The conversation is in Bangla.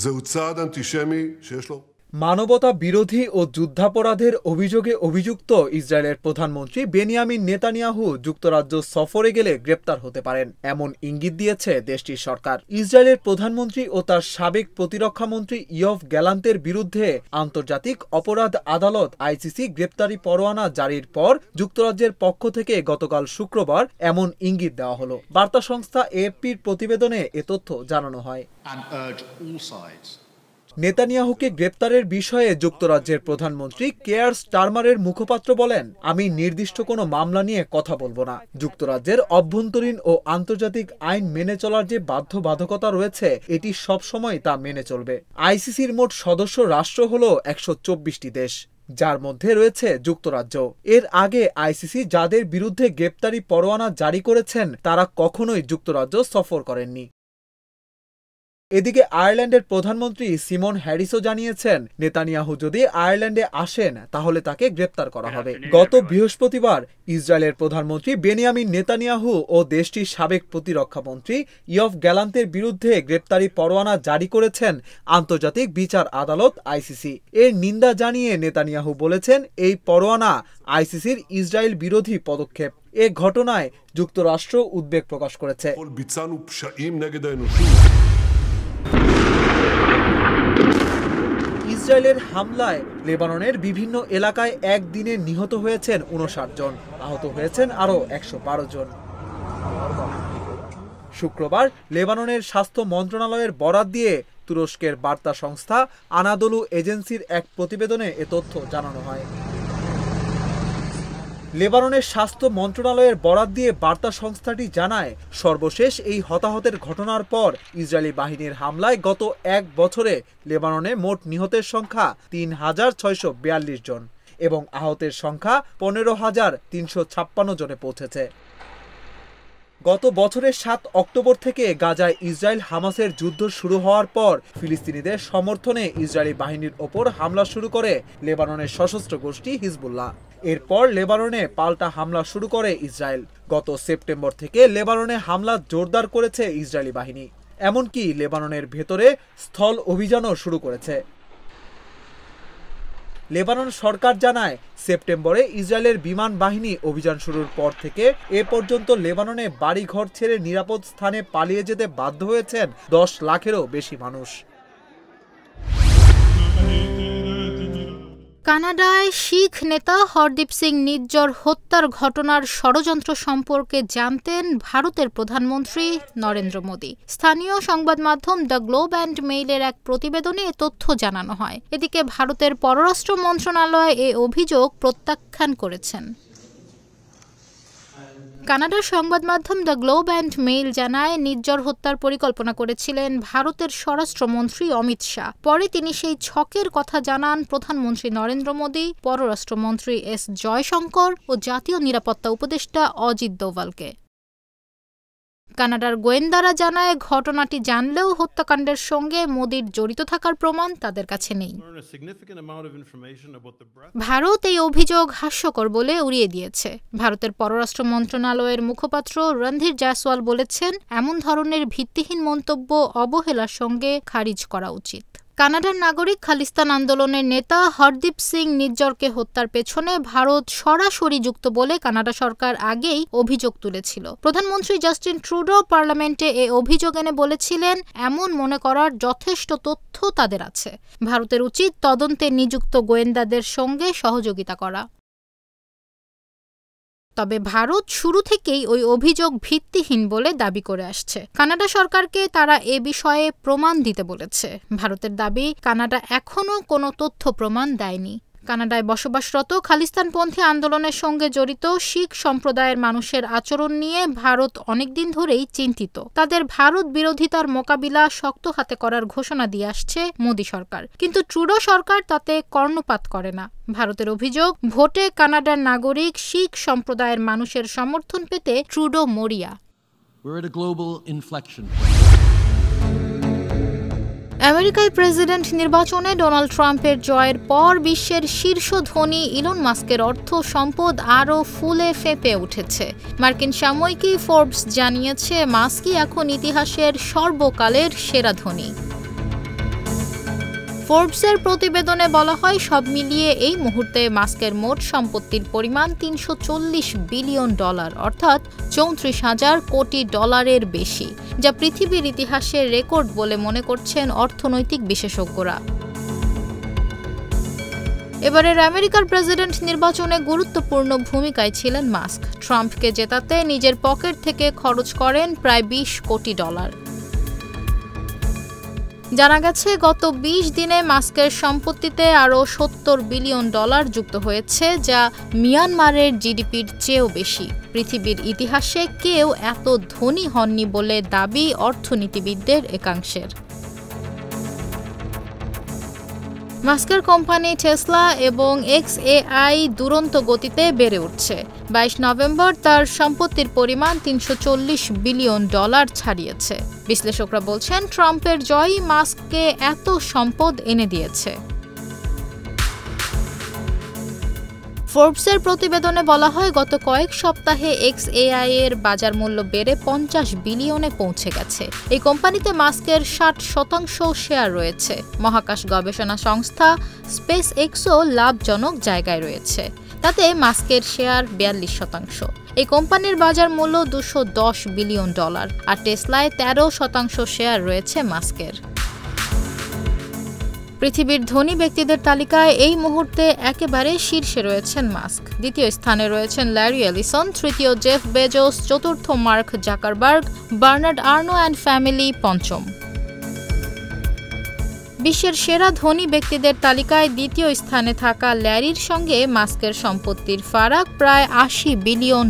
זהו צעד אנטישמי שיש לו মানবতা বিরোধী ও যুদ্ধাপরাধের অভিযোগে অভিযুক্ত ইসরায়েলের প্রধানমন্ত্রী বেনিয়ামিন নেতানিয়াহু যুক্তরাজ্য সফরে গেলে গ্রেপ্তার হতে পারেন এমন ইঙ্গিত দিয়েছে দেশটির সরকার। ইসরায়েলের প্রধানমন্ত্রী ও তার সাবেক প্রতিরক্ষামন্ত্রী ইয়ভ গ্যালান্তের বিরুদ্ধে আন্তর্জাতিক অপরাধ আদালত আইসিসি গ্রেপ্তারি পরোয়ানা জারির পর যুক্তরাজ্যের পক্ষ থেকে গতকাল শুক্রবার এমন ইঙ্গিত দেওয়া হলো। বার্তা সংস্থা এএফপির প্রতিবেদনে এ তথ্য জানানো হয়। নেতানিয়াহুকে গ্রেপ্তারের বিষয়ে যুক্তরাজ্যের প্রধানমন্ত্রী কেয়ার স্টারমারের মুখপাত্র বলেন, আমি নির্দিষ্ট কোনো মামলা নিয়ে কথা বলবো না। যুক্তরাজ্যের অভ্যন্তরীণ ও আন্তর্জাতিক আইন মেনে চলার যে বাধ্যবাধকতা রয়েছে এটি সবসময় তা মেনে চলবে। আইসিসির মোট সদস্য রাষ্ট্র হল 124টি দেশ, যার মধ্যে রয়েছে যুক্তরাজ্য। এর আগে আইসিসি যাদের বিরুদ্ধে গ্রেপ্তারি পরোয়ানা জারি করেছেন তারা কখনোই যুক্তরাজ্য সফর করেননি। এদিকে আয়ারল্যান্ডের প্রধানমন্ত্রী সিমন হ্যারিসও জানিয়েছেন, নেতানিয়াহু যদি আয়ারল্যান্ডে আসেন তাহলে তাকে গ্রেপ্তার করা হবে। গত বৃহস্পতিবার ইসরায়েলের প্রধানমন্ত্রী বেনিয়ামিন নেতানিয়াহু ও দেশটির সাবেক প্রতিরক্ষামন্ত্রী ইয়ভ গ্যালান্তের বিরুদ্ধে গ্রেপ্তারি পরোয়ানা জারি করেছেন আন্তর্জাতিক বিচার আদালত আইসিসি। এর নিন্দা জানিয়ে নেতানিয়াহু বলেছেন, এই পরোয়ানা আইসিসির ইসরায়েল বিরোধী পদক্ষেপ। এ ঘটনায় যুক্তরাষ্ট্র উদ্বেগ প্রকাশ করেছে। ইসরায়েলের হামলায় লেবাননের বিভিন্ন এলাকায় একদিনে নিহত হয়েছেন 59 জন, আহত হয়েছেন আরও 112 জন। শুক্রবার লেবাননের স্বাস্থ্য মন্ত্রণালয়ের বরাত দিয়ে তুরস্কের বার্তা সংস্থা আনাদলু এজেন্সির এক প্রতিবেদনে এ তথ্য জানানো হয়। লেবাননের স্বাস্থ্য মন্ত্রণালয়ের বরাত দিয়ে বার্তা সংস্থাটি জানায়, সর্বশেষ এই হতাহতের ঘটনার পর ইসরায়েলি বাহিনীর হামলায় গত এক বছরে লেবাননে মোট নিহতের সংখ্যা 3642 জন এবং আহতের সংখ্যা 15356 জনে পৌঁছেছে। গত বছরের 7 অক্টোবর থেকে গাজায় ইসরায়েল হামাসের যুদ্ধ শুরু হওয়ার পর ফিলিস্তিনিদের সমর্থনে ইসরায়েলি বাহিনীর ওপর হামলা শুরু করে লেবাননের সশস্ত্র গোষ্ঠী হিজবুল্লাহ। এরপর লেবাননে পাল্টা হামলা শুরু করে ইসরায়েল। গত সেপ্টেম্বর থেকে লেবাননে হামলা জোরদার করেছে ইসরায়েলি বাহিনী, এমনকি লেবাননের ভেতরে স্থল অভিযানও শুরু করেছে। লেবানন সরকার জানায়, সেপ্টেম্বরে ইসরায়েলের বিমান বাহিনী অভিযান শুরুর পর থেকে এ পর্যন্ত লেবাননে বাড়িঘর ছেড়ে নিরাপদ স্থানে পালিয়ে যেতে বাধ্য হয়েছেন 10 লাখেরও বেশি মানুষ। কানাডায় শিখ নেতা হরদীপ সিং নিজ্জর হত্যার ঘটনার ষড়যন্ত্র সম্পর্কে জানতেন ভারতের প্রধানমন্ত্রী নরেন্দ্র মোদী। স্থানীয় সংবাদ মাধ্যম দ্য গ্লোব অ্যান্ড মেইলের এক প্রতিবেদনে এ তথ্য জানানো হয়। এদিকে ভারতের পররাষ্ট্র মন্ত্রণালয় এ অভিযোগ প্রত্যাখ্যান করেছেন। কানাডার সংবাদ মাধ্যম দ্য গ্লোব অ্যান্ড মেইল জানায়, নিজ্জর হত্যার পরিকল্পনা করেছিলেন ভারতের স্বরাষ্ট্রমন্ত্রী অমিত শাহ। পরে তিনি সেই ছকের কথা জানান প্রধানমন্ত্রী নরেন্দ্র মোদী, পররাষ্ট্রমন্ত্রী এস জয়শঙ্কর ও জাতীয় নিরাপত্তা উপদেষ্টা অজিত দোভালকে। কানাডার গোয়েন্দারা জানায়, ঘটনাটি জানলেও হত্যাকাণ্ডের সঙ্গে মোদির জড়িত থাকার প্রমাণ তাদের কাছে নেই। ভারত এই অভিযোগ হাস্যকর বলে উড়িয়ে দিয়েছে। ভারতের পররাষ্ট্র মন্ত্রণালয়ের মুখপাত্র রণধীর জয়সওয়াল বলেছেন, এমন ধরনের ভিত্তিহীন মন্তব্য অবহেলার সঙ্গে খারিজ করা উচিত। কানাডার নাগরিক খালিস্তান আন্দোলনের নেতা হরদীপ সিং নিজ্জরকে হত্যার পেছনে ভারত সরাসরি যুক্ত বলে কানাডা সরকার আগেই অভিযোগ তুলেছিল। প্রধানমন্ত্রী জাস্টিন ট্রুডো পার্লামেন্টে এ অভিযোগ এনে বলেছিলেন, এমন মনে করার যথেষ্ট তথ্য তাদের আছে। ভারতের উচিত তদন্তে নিযুক্ত গোয়েন্দাদের সঙ্গে সহযোগিতা করা। তবে ভারত শুরু থেকেই ওই অভিযোগ ভিত্তিহীন বলে দাবি করে আসছে। কানাডা সরকারকে তারা এ বিষয়ে প্রমাণ দিতে বলেছে। ভারতের দাবি, কানাডা এখনও কোনো তথ্য প্রমাণ দেয়নি। কানাডায় বসবাসরত খালিস্তানপন্থী আন্দোলনের সঙ্গে জড়িত শিখ সম্প্রদায়ের মানুষের আচরণ নিয়ে ভারত অনেকদিন ধরেই চিন্তিত। তাদের ভারত বিরোধিতার মোকাবিলা শক্ত হাতে করার ঘোষণা দিয়ে আসছে মোদী সরকার, কিন্তু ট্রুডো সরকার তাতে কর্ণপাত করে না। ভারতের অভিযোগ, ভোটে কানাডার নাগরিক শিখ সম্প্রদায়ের মানুষের সমর্থন পেতে ট্রুডো মরিয়া। আমেরিকায় প্রেসিডেন্ট নির্বাচনে ডোনাল্ড ট্রাম্পের জয়ের পর বিশ্বের শীর্ষ ধনী ইলন মাস্কের অর্থ সম্পদ আরও ফুলে ফেঁপে উঠেছে। মার্কিন সাময়িকী ফোর্বস জানিয়েছে, মাস্কই এখন ইতিহাসের সর্বকালের সেরা ধনী। ফোর্বসের প্রতিবেদনে বলা হয় সব মিলিয়ে এই মুহূর্তে মাস্কের মোট সম্পত্তির পরিমাণ $340 বিলিয়ন, অর্থাৎ 34,000 কোটি ডলারের বেশি, যা পৃথিবীর ইতিহাসের রেকর্ড বলে মনে করছেন অর্থনৈতিক বিশেষজ্ঞরা। এবারের আমেরিকার প্রেসিডেন্ট নির্বাচনে গুরুত্বপূর্ণ ভূমিকায় ছিলেন মাস্ক। ট্রাম্পকে জেতাতে নিজের পকেট থেকে খরচ করেন প্রায় $20 কোটি। জানা গেছে গত 20 দিনে মাস্কের সম্পত্তিতে আরও $70 বিলিয়ন যুক্ত হয়েছে, যা মিয়ানমারের জিডিপির চেয়েও বেশি। পৃথিবীর ইতিহাসে কেউ এত ধনী হননি বলে দাবি অর্থনীতিবিদদের একাংশের। মাস্কের কোম্পানি টেসলা এবং XAI দুরন্ত গতিতে বেড়ে উঠছে। 22 নভেম্বর তার সম্পত্তির পরিমাণ $340 বিলিয়ন ছাড়িয়েছে। বিশ্লেষকরা বলছেন ট্রাম্পের জয়ই মাস্ককে এত সম্পদ এনে দিয়েছে। ফোর্বসের প্রতিবেদনে বলা হয় গত কয়েক সপ্তাহে XAI এর বাজার মূল্য বেড়ে 50 বিলিয়নে পৌঁছে গেছে। এই কোম্পানিতে মাস্কের 60% শেয়ার রয়েছে। মহাকাশ গবেষণা সংস্থা SpaceXও লাভজনক জায়গায় রয়েছে, তাতে মাস্কের শেয়ার 42%। এই কোম্পানির বাজার মূল্য $210 বিলিয়ন, আর টেসলায় 13% শেয়ার রয়েছে মাস্কের। পৃথিবীর ধনী ব্যক্তিদের তালিকায় এই মুহূর্তে একেবারে শীর্ষে রয়েছেন মাস্ক। দ্বিতীয় স্থানে রয়েছেন ল্যারি এলিসন, তৃতীয় জেফ বেজোস, চতুর্থ Mark Zuckerberg, Bernard Arnault and family পঞ্চম। বিশ্বের সেরা ধনী ব্যক্তিদের তালিকায় দ্বিতীয় স্থানে থাকা ল্যারির সঙ্গে মাস্কের সম্পত্তির ফারাক প্রায় $80 বিলিয়ন।